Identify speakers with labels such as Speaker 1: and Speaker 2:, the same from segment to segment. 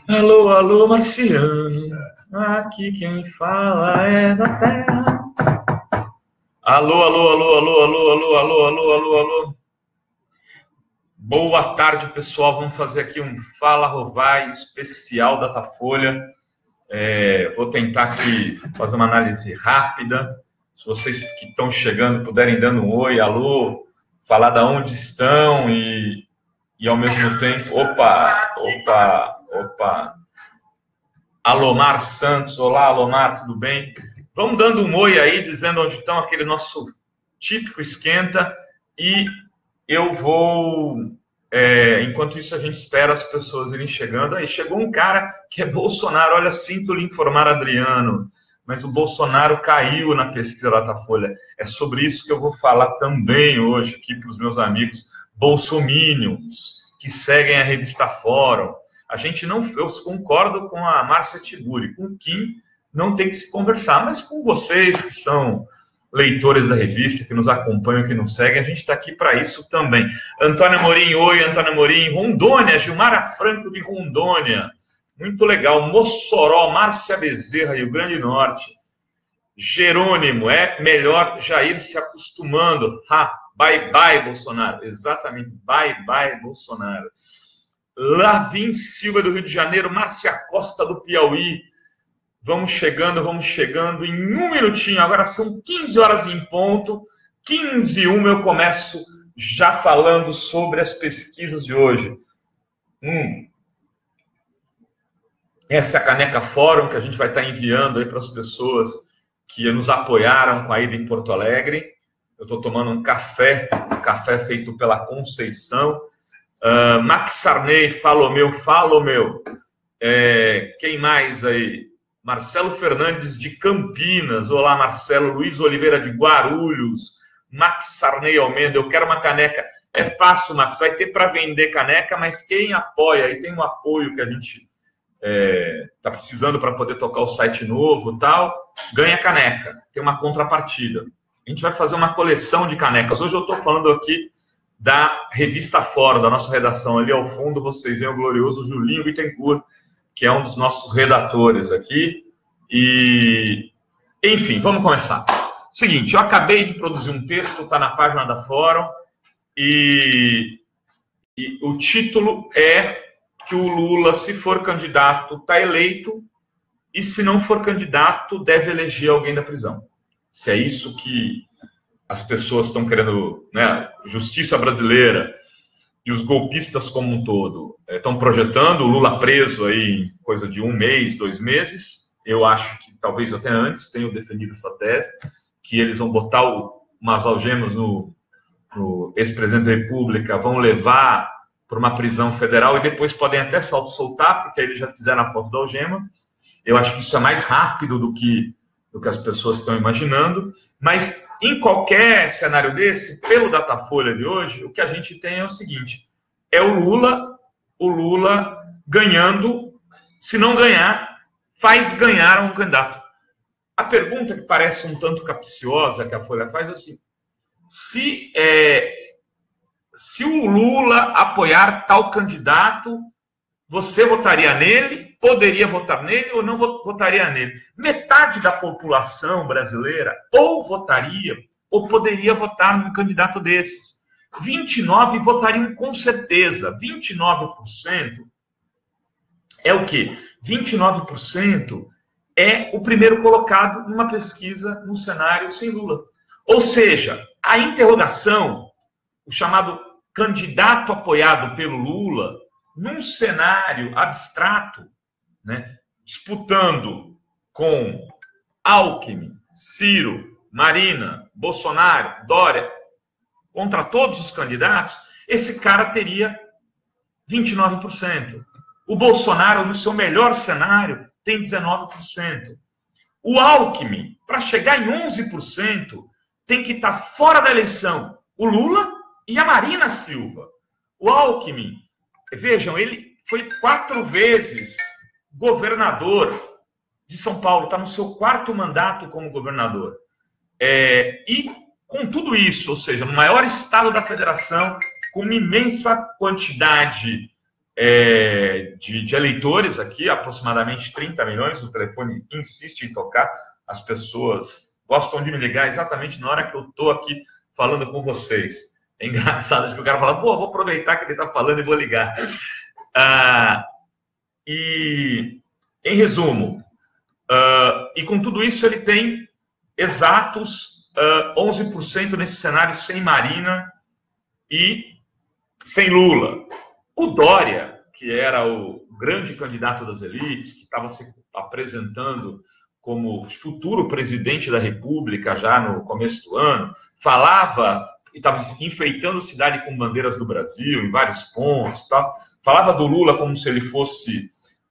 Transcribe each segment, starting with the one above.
Speaker 1: Alô, alô, marciano, aqui quem fala é da terra. Alô, alô, alô, alô, alô, alô, alô, alô, alô, alô. Boa tarde, pessoal. Vamos fazer aqui um Fala Rovai especial Datafolha. Vou tentar aqui fazer uma análise rápida. Se vocês que estão chegando puderem dando um oi, alô, falar de onde estão e ao mesmo tempo... Opa. Alomar Santos, olá Alomar, tudo bem? Vamos dando um oi aí, dizendo onde estão, aquele nosso típico esquenta, e eu vou, enquanto isso a gente espera as pessoas irem chegando. Aí chegou um cara que é Bolsonaro, olha, sinto lhe informar, Adriano, mas o Bolsonaro caiu na pesquisa Datafolha. É sobre isso que eu vou falar também hoje aqui para os meus amigos bolsominions, que seguem a revista Fórum. A gente não, eu concordo com a Márcia Tiburi, com o Kim não tem que se conversar, mas com vocês que são leitores da revista, que nos acompanham, que nos seguem, a gente está aqui para isso também. Antônio Amorim, oi, Antônio Amorim, Rondônia, Gilmara Franco de Rondônia, muito legal, Mossoró, Márcia Bezerra, Rio Grande do Norte, Jerônimo, é melhor já ir se acostumando, bye bye Bolsonaro, exatamente, bye bye Bolsonaro. Lavin Silva do Rio de Janeiro, Márcia Costa do Piauí. Vamos chegando em um minutinho. Agora são 15 horas em ponto. 15h01 eu começo já falando sobre as pesquisas de hoje. Essa é a Caneca Fórum que a gente vai estar enviando aí para as pessoas que nos apoiaram com a ida em Porto Alegre. Eu estou tomando um café feito pela Conceição. Max Sarney, fala o meu. Quem mais aí? Marcelo Fernandes de Campinas. Olá, Marcelo. Luiz Oliveira de Guarulhos. Max Sarney Almeida. Eu quero uma caneca. É fácil, Max. Vai ter para vender caneca, mas quem apoia, aí tem um apoio que a gente está precisando para poder tocar o site novo e tal, ganha caneca. Tem uma contrapartida. A gente vai fazer uma coleção de canecas. Hoje eu estou falando aqui da revista Fórum, da nossa redação. Ali ao fundo vocês veem o glorioso Julinho Bittencourt, que é um dos nossos redatores aqui. E, enfim, vamos começar. Seguinte, eu acabei de produzir um texto, está na página da Fórum, e o título é que o Lula, se for candidato, está eleito, e se não for candidato, deve eleger alguém da prisão. Se é isso que as pessoas estão querendo, né, justiça brasileira e os golpistas como um todo estão projetando, o Lula preso aí em coisa de 1 mês, 2 meses, eu acho que talvez até antes, tenho defendido essa tese, que eles vão botar umas algemas no ex-presidente da República, vão levar para uma prisão federal e depois podem até soltar, porque eles já fizeram a foto da algema. Eu acho que isso é mais rápido do que as pessoas estão imaginando, mas em qualquer cenário desse, pelo Datafolha de hoje, o que a gente tem é o seguinte, é o Lula ganhando, se não ganhar, faz ganhar um candidato. A pergunta que parece um tanto capciosa que a Folha faz é assim, se o Lula apoiar tal candidato, você votaria nele? Poderia votar nele ou não votaria nele? Metade da população brasileira ou votaria ou poderia votar num candidato desses. 29% votariam com certeza. 29% é o quê? 29% é o primeiro colocado numa pesquisa num cenário sem Lula. Ou seja, a interrogação, o chamado candidato apoiado pelo Lula, num cenário abstrato, né, disputando com Alckmin, Ciro, Marina, Bolsonaro, Dória, contra todos os candidatos, esse cara teria 29%. O Bolsonaro, no seu melhor cenário, tem 19%. O Alckmin, para chegar em 11%, tem que estar fora da eleição o Lula e a Marina Silva. O Alckmin, vejam, ele foi 4 vezes governador de São Paulo, está no seu 4º mandato como governador. E com tudo isso, ou seja, no maior estado da federação, com uma imensa quantidade de eleitores aqui, aproximadamente 30 milhões. O telefone insiste em tocar, as pessoas gostam de me ligar exatamente na hora que eu estou aqui falando com vocês. É engraçado que o cara fala, pô, vou aproveitar que ele está falando e vou ligar. E, em resumo, e com tudo isso ele tem exatos 11% nesse cenário sem Marina e sem Lula. O Dória, que era o grande candidato das elites, que estava se apresentando como futuro presidente da República já no começo do ano, falava e estava enfeitando a cidade com bandeiras do Brasil em vários pontos, tal. Falava do Lula como se ele fosse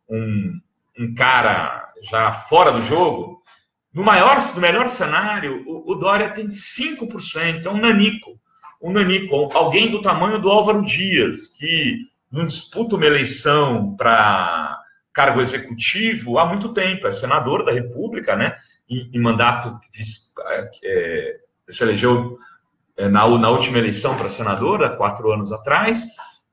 Speaker 1: um cara já fora do jogo. No melhor cenário, o Dória tem 5%, é um nanico, alguém do tamanho do Álvaro Dias, que não disputa uma eleição para cargo executivo há muito tempo, é senador da República, né? Em mandato, se elegeu na última eleição para senador, há 4 anos atrás,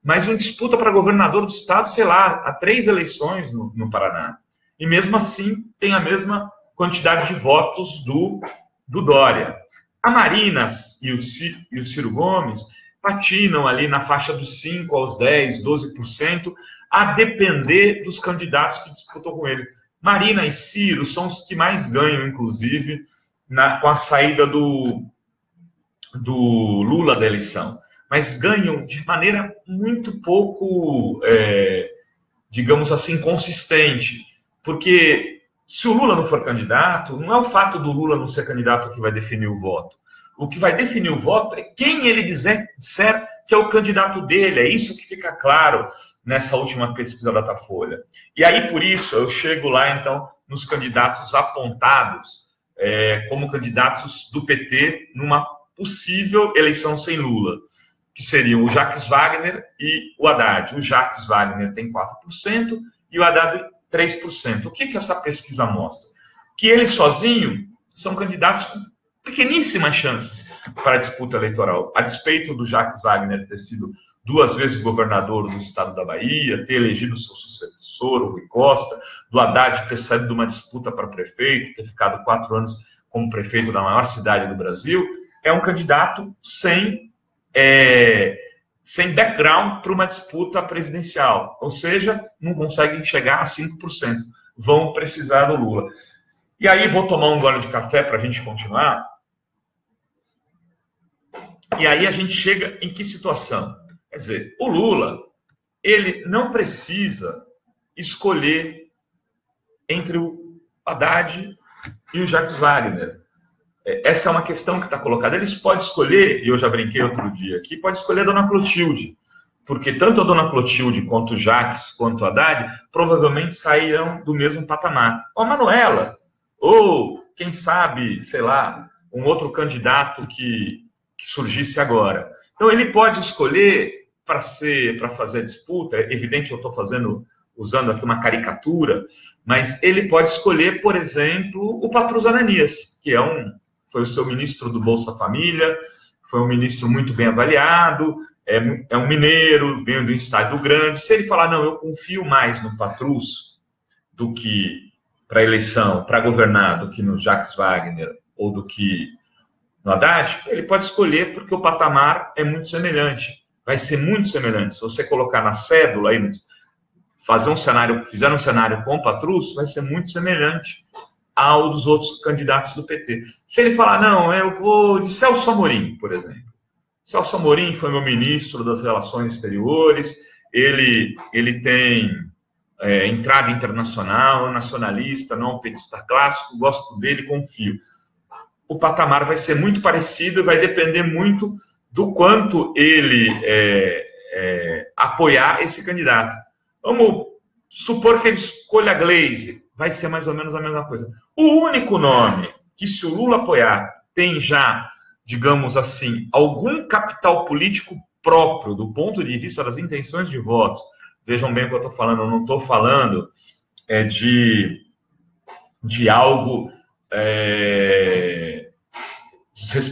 Speaker 1: mas não disputa para governador do estado, sei lá, há 3 eleições no Paraná. E mesmo assim tem a mesma quantidade de votos do Dória. A Marina e o Ciro Gomes patinam ali na faixa dos 5 aos 10, 12%, a depender dos candidatos que disputam com ele. Marina e Ciro são os que mais ganham, inclusive, com a saída do Lula da eleição. Mas ganham de maneira muito pouco, digamos assim, consistente. Porque se o Lula não for candidato, não é o fato do Lula não ser candidato que vai definir o voto. O que vai definir o voto é quem ele disser que é o candidato dele. É isso que fica claro nessa última pesquisa da Datafolha. E aí, por isso, eu chego lá, então, nos candidatos apontados como candidatos do PT numa possível eleição sem Lula, que seriam o Jacques Wagner e o Haddad. O Jacques Wagner tem 4% e o Haddad 3%. O que essa pesquisa mostra? Que ele sozinho são candidatos com pequeníssimas chances para a disputa eleitoral. A despeito do Jacques Wagner ter sido 2 vezes governador do estado da Bahia, ter elegido seu sucessor, o Rui Costa, do Haddad ter saído de uma disputa para prefeito, ter ficado 4 anos como prefeito da maior cidade do Brasil, é um candidato sem background para uma disputa presidencial. Ou seja, não conseguem chegar a 5%. Vão precisar do Lula. E aí, vou tomar um gole de café para a gente continuar. E aí a gente chega em que situação? Quer dizer, o Lula, ele não precisa escolher entre o Haddad e o Jacques Wagner. Essa é uma questão que está colocada. Eles podem escolher, e eu já brinquei outro dia aqui, pode escolher a dona Clotilde, porque tanto a dona Clotilde, quanto o Jacques, quanto o Haddad, provavelmente sairão do mesmo patamar. Ou a Manuela, ou, quem sabe, sei lá, um outro candidato que surgisse agora. Então, ele pode escolher para fazer a disputa, é evidente, eu estou usando aqui uma caricatura, mas ele pode escolher, por exemplo, o Patrus Ananias, que foi o seu ministro do Bolsa Família, foi um ministro muito bem avaliado, é um mineiro, vem do estado grande. Se ele falar, não, eu confio mais no Patrus do que para a eleição, para governar, do que no Jacques Wagner ou do que no Haddad, ele pode escolher porque o patamar é muito semelhante. Vai ser muito semelhante. Se você colocar na cédula aí, fizer um cenário com o Patrus, vai ser muito semelhante ao dos outros candidatos do PT. Se ele falar, não, eu vou de Celso Amorim, por exemplo. Celso Amorim foi meu ministro das Relações Exteriores, ele tem entrada internacional, é nacionalista, não é um petista clássico, gosto dele, confio. O patamar vai ser muito parecido e vai depender muito do quanto ele apoiar esse candidato. Vamos supor que ele escolha a Gleisi, vai ser mais ou menos a mesma coisa. O único nome que, se o Lula apoiar, tem já, digamos assim, algum capital político próprio do ponto de vista das intenções de votos. Vejam bem o que eu estou falando, eu não estou falando de algo...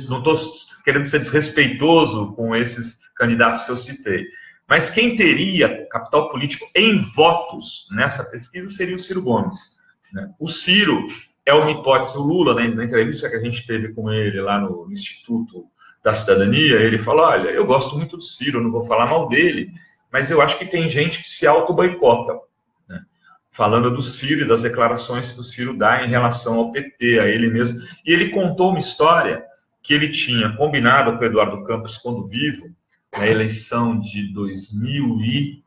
Speaker 1: não estou querendo ser desrespeitoso com esses candidatos que eu citei. Mas quem teria capital político em votos nessa pesquisa seria o Ciro Gomes, né? O Ciro é uma hipótese, o Lula, né, na entrevista que a gente teve com ele lá no Instituto da Cidadania, ele falou, olha, eu gosto muito do Ciro, não vou falar mal dele, mas eu acho que tem gente que se auto-boicota, né? Falando do Ciro e das declarações que o Ciro dá em relação ao PT, a ele mesmo. E ele contou uma história que ele tinha combinado com o Eduardo Campos quando vivo, na eleição de 2010,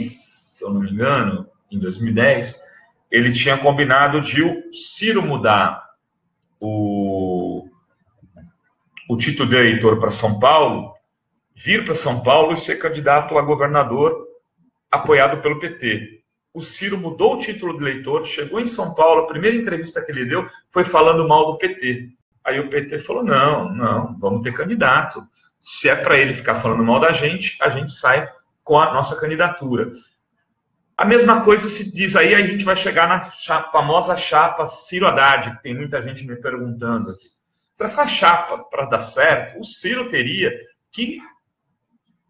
Speaker 1: se eu não me engano, em 2010, ele tinha combinado de o Ciro mudar o título de eleitor para São Paulo, vir para São Paulo e ser candidato a governador apoiado pelo PT. O Ciro mudou o título de eleitor, chegou em São Paulo, a primeira entrevista que ele deu foi falando mal do PT. Aí o PT falou, não, vamos ter candidato. Se é para ele ficar falando mal da gente, a gente sai com a nossa candidatura. A mesma coisa se diz aí, a gente vai chegar na famosa chapa Ciro Haddad, que tem muita gente me perguntando aqui. Se essa chapa, para dar certo, o Ciro teria que,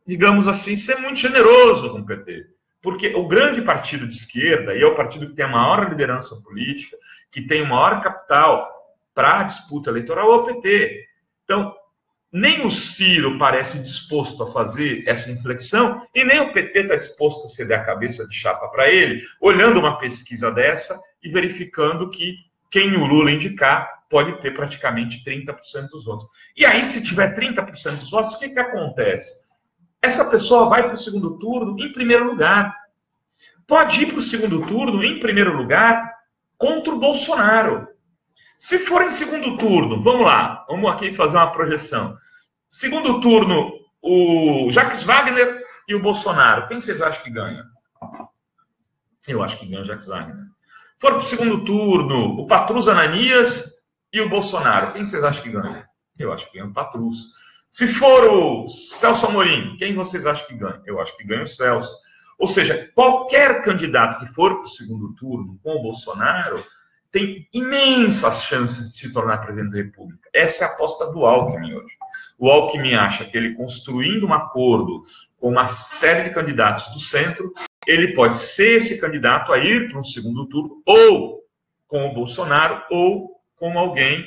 Speaker 1: digamos assim, ser muito generoso com o PT. Porque o grande partido de esquerda, e é o partido que tem a maior liderança política, que tem o maior capital para a disputa eleitoral, é o PT. Então, nem o Ciro parece disposto a fazer essa inflexão, e nem o PT está disposto a ceder a cabeça de chapa para ele, olhando uma pesquisa dessa e verificando que quem o Lula indicar pode ter praticamente 30% dos votos. E aí, se tiver 30% dos votos, o que acontece? Essa pessoa vai para o segundo turno em primeiro lugar. Pode ir para o segundo turno em primeiro lugar contra o Bolsonaro. Se for em segundo turno, vamos lá, vamos aqui fazer uma projeção. Segundo turno, o Jacques Wagner e o Bolsonaro. Quem vocês acham que ganha? Eu acho que ganha o Jacques Wagner. For para o segundo turno, o Patrus Ananias e o Bolsonaro. Quem vocês acham que ganha? Eu acho que ganha o Patrus. Se for o Celso Amorim, quem vocês acham que ganha? Eu acho que ganha o Celso. Ou seja, qualquer candidato que for para o segundo turno com o Bolsonaro tem imensas chances de se tornar presidente da República. Essa é a aposta do Alckmin hoje. O Alckmin acha que ele, construindo um acordo com uma série de candidatos do centro, ele pode ser esse candidato a ir para um segundo turno, ou com o Bolsonaro, ou com alguém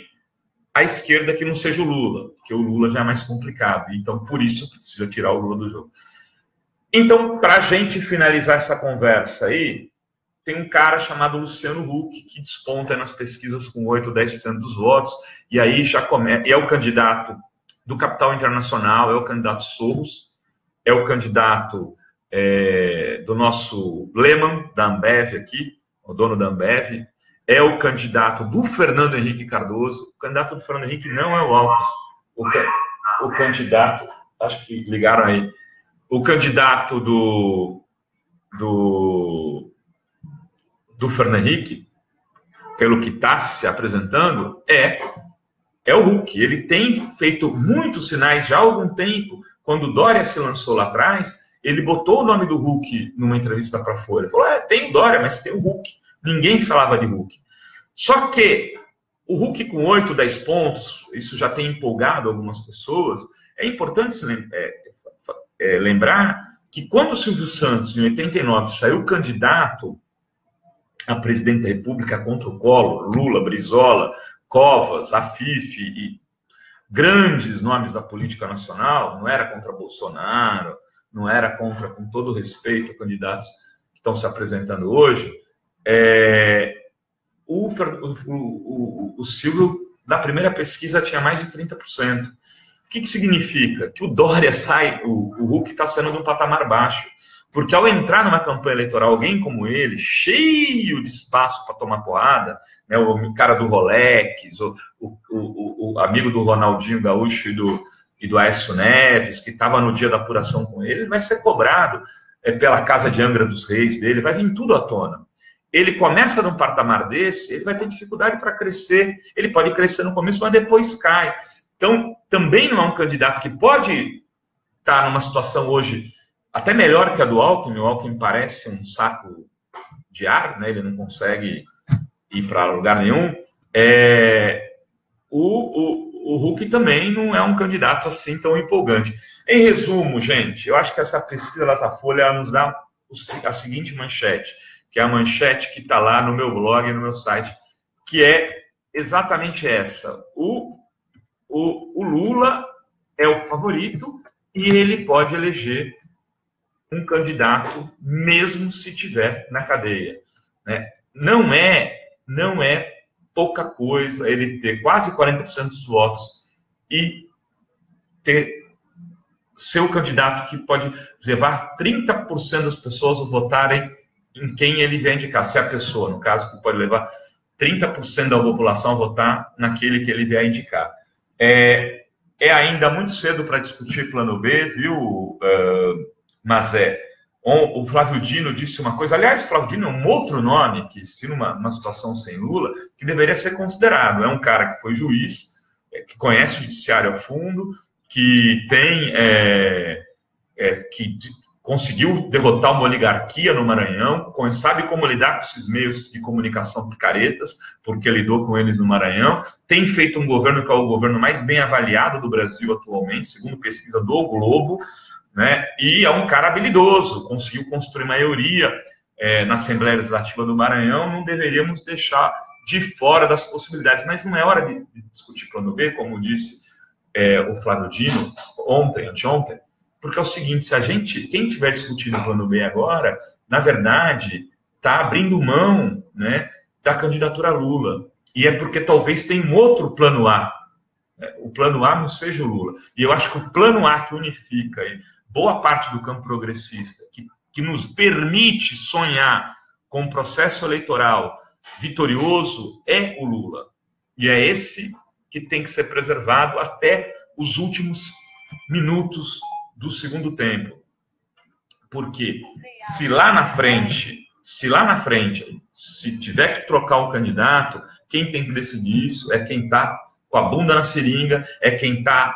Speaker 1: à esquerda que não seja o Lula, porque o Lula já é mais complicado. Então, por isso, precisa tirar o Lula do jogo. Então, para a gente finalizar essa conversa aí, tem um cara chamado Luciano Huck, que desponta nas pesquisas com 8 ou 10% dos votos, e aí já começa, é o candidato do Capital Internacional, é o candidato Soros, é o candidato do nosso Lehman, da Ambev aqui, o dono da Ambev, é o candidato do Fernando Henrique Cardoso. O candidato do Fernando Henrique não é o Alckmin. O candidato, acho que ligaram aí, o candidato do Fernando Henrique, pelo que está se apresentando, é o Huck. Ele tem feito muitos sinais já há algum tempo. Quando o Dória se lançou lá atrás, ele botou o nome do Huck numa entrevista para a Folha. Ele falou, tem o Dória, mas tem o Huck. Ninguém falava de Huck. Só que o Huck com 8, 10 pontos, isso já tem empolgado algumas pessoas. É importante lembrar que quando o Silvio Santos, em 89, saiu candidato a presidente da República contra o Collor, Lula, Brizola, Covas, Afif e grandes nomes da política nacional, não era contra Bolsonaro, não era contra, com todo respeito, candidatos que estão se apresentando hoje, o Silvio, na primeira pesquisa, tinha mais de 30%. O que significa? Que o Dória sai, o Huck está saindo de um patamar baixo. Porque ao entrar numa campanha eleitoral, alguém como ele, cheio de espaço para tomar porrada, né, o cara do Rolex, o amigo do Ronaldinho Gaúcho e do Aécio Neves, que estava no dia da apuração com ele vai ser cobrado pela Casa de Angra dos Reis dele, vai vir tudo à tona. Ele começa num patamar desse, ele vai ter dificuldade para crescer. Ele pode crescer no começo, mas depois cai. Então, também não é um candidato que pode estar numa situação hoje até melhor que a do Alckmin. O Alckmin parece um saco de ar, né? Ele não consegue ir para lugar nenhum. o Huck também não é um candidato assim tão empolgante. Em resumo, gente, eu acho que essa pesquisa da Datafolha nos dá a seguinte manchete, que é a manchete que está lá no meu blog, no meu site, que é exatamente essa. O Lula é o favorito e ele pode eleger um candidato mesmo se tiver na cadeia, né? Não é pouca coisa ele ter quase 40% dos votos e ser o candidato que pode levar 30% das pessoas a votarem em quem ele vai indicar, se é a pessoa, no caso, que pode levar 30% da população a votar naquele que ele vai indicar. É ainda muito cedo para discutir plano B, viu, Mazé? O Flávio Dino disse uma coisa, aliás, o Flávio Dino é um outro nome, que se numa situação sem Lula, que deveria ser considerado. É um cara que foi juiz, que conhece o judiciário a fundo, que tem, que conseguiu derrotar uma oligarquia no Maranhão, sabe como lidar com esses meios de comunicação picaretas, porque lidou com eles no Maranhão, tem feito um governo que é o governo mais bem avaliado do Brasil atualmente, segundo pesquisa do Globo, né? E é um cara habilidoso, conseguiu construir maioria na Assembleia Legislativa do Maranhão, não deveríamos deixar de fora das possibilidades, mas não é hora de discutir plano B, como disse o Flávio Dino anteontem, porque é o seguinte, quem estiver discutindo o plano B agora, na verdade, está abrindo mão, né, da candidatura Lula. E é porque talvez tenha um outro plano A. O plano A não seja o Lula. E eu acho que o plano A que unifica boa parte do campo progressista, que nos permite sonhar com um processo eleitoral vitorioso, é o Lula. E é esse que tem que ser preservado até os últimos minutos do segundo tempo. Porque se lá na frente, se tiver que trocar um candidato, quem tem que decidir isso é quem está com a bunda na seringa, é quem está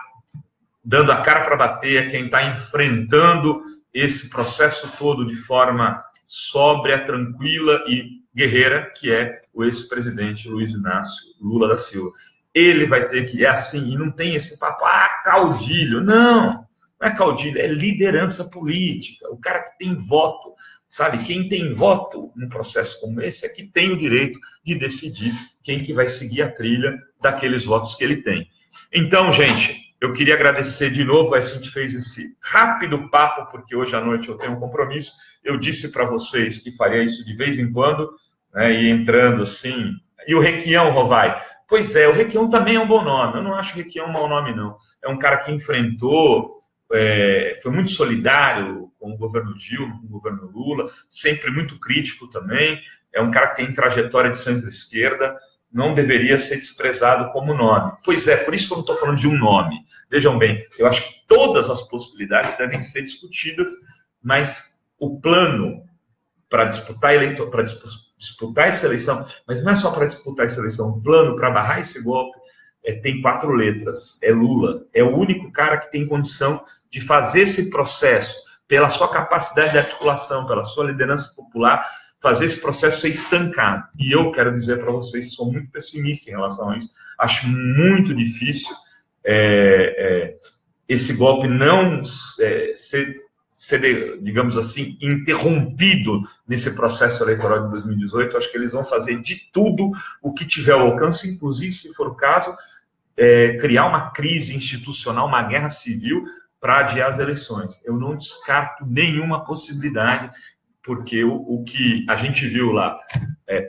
Speaker 1: dando a cara para bater, é quem está enfrentando esse processo todo de forma sóbria, tranquila e guerreira, que é o ex-presidente Luiz Inácio Lula da Silva. Ele vai ter que, assim, e não tem esse papo, caudilho, não é caudilho, é liderança política, o cara que tem voto, sabe? Quem tem voto num processo como esse é que tem o direito de decidir quem que vai seguir a trilha daqueles votos que ele tem. Então, gente, eu queria agradecer de novo, a gente fez esse rápido papo, porque hoje à noite eu tenho um compromisso, eu disse para vocês que faria isso de vez em quando, né, e entrando assim, e o Requião, Rovai? Pois é, o Requião também é um bom nome, eu não acho o Requião um mau nome, não. É um cara que enfrentou, foi muito solidário com o governo Dilma, com o governo Lula, sempre muito crítico também, é um cara que tem trajetória de centro-esquerda, não deveria ser desprezado como nome. Pois é, por isso que eu não estou falando de um nome. Vejam bem, eu acho que todas as possibilidades devem ser discutidas, mas o plano para disputar essa eleição, mas não é só para disputar essa eleição, o plano para barrar esse golpe tem 4 letras, é Lula, é o único cara que tem condição de fazer esse processo, pela sua capacidade de articulação, pela sua liderança popular, fazer esse processo ser estancado. E eu quero dizer para vocês, sou muito pessimista em relação a isso, acho muito difícil esse golpe não ser, digamos assim, interrompido nesse processo eleitoral de 2018. Acho que eles vão fazer de tudo o que tiver ao alcance, inclusive, se for o caso, criar uma crise institucional, uma guerra civil, para adiar as eleições. Eu não descarto nenhuma possibilidade, porque o que a gente viu lá,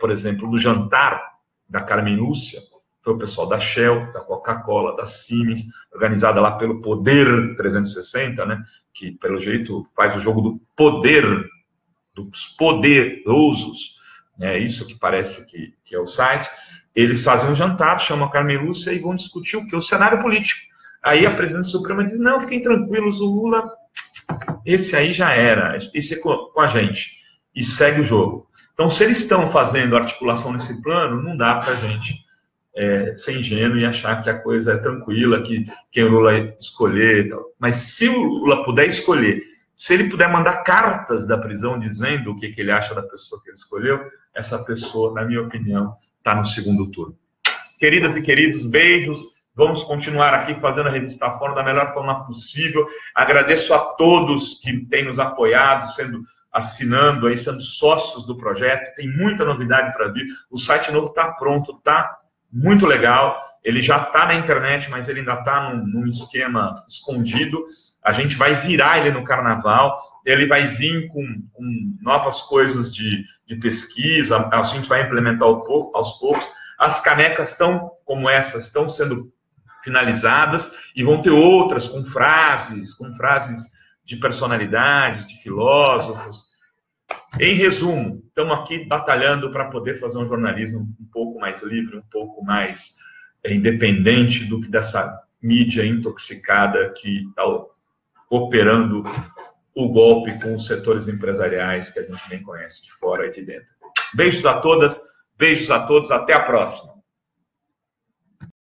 Speaker 1: por exemplo, no jantar da Carmen Lúcia, foi o pessoal da Shell, da Coca-Cola, da Siemens, organizada lá pelo Poder 360, né, que, pelo jeito, faz o jogo do poder, dos poderosos, né, isso que parece que é o site. Eles fazem um jantar, chamam a Carmen Lúcia e vão discutir o que? O cenário político. Aí a presidente suprema diz, não, fiquem tranquilos, o Lula, esse aí já era, esse é com a gente, e segue o jogo. Então, se eles estão fazendo articulação nesse plano, não dá para a gente ser ingênuo e achar que a coisa é tranquila, que quem o Lula escolher e tal. Mas se o Lula puder escolher, se ele puder mandar cartas da prisão dizendo o que ele acha da pessoa que ele escolheu, essa pessoa, na minha opinião, está no segundo turno. Queridas e queridos, beijos. Vamos continuar aqui fazendo a Revista Fórum da melhor forma possível. Agradeço a todos que têm nos apoiado, assinando, aí, sendo sócios do projeto. Tem muita novidade para vir. O site novo está pronto, está muito legal. Ele já está na internet, mas ele ainda está num esquema escondido. A gente vai virar ele no carnaval. Ele vai vir com novas coisas de pesquisa. A gente vai implementar aos poucos. As canecas como essas, estão sendo finalizadas e vão ter outras com frases de personalidades, de filósofos. Em resumo, estamos aqui batalhando para poder fazer um jornalismo um pouco mais livre, um pouco mais independente do que dessa mídia intoxicada que está operando o golpe com os setores empresariais que a gente nem conhece de fora e de dentro. Beijos a todas, beijos a todos, até a próxima.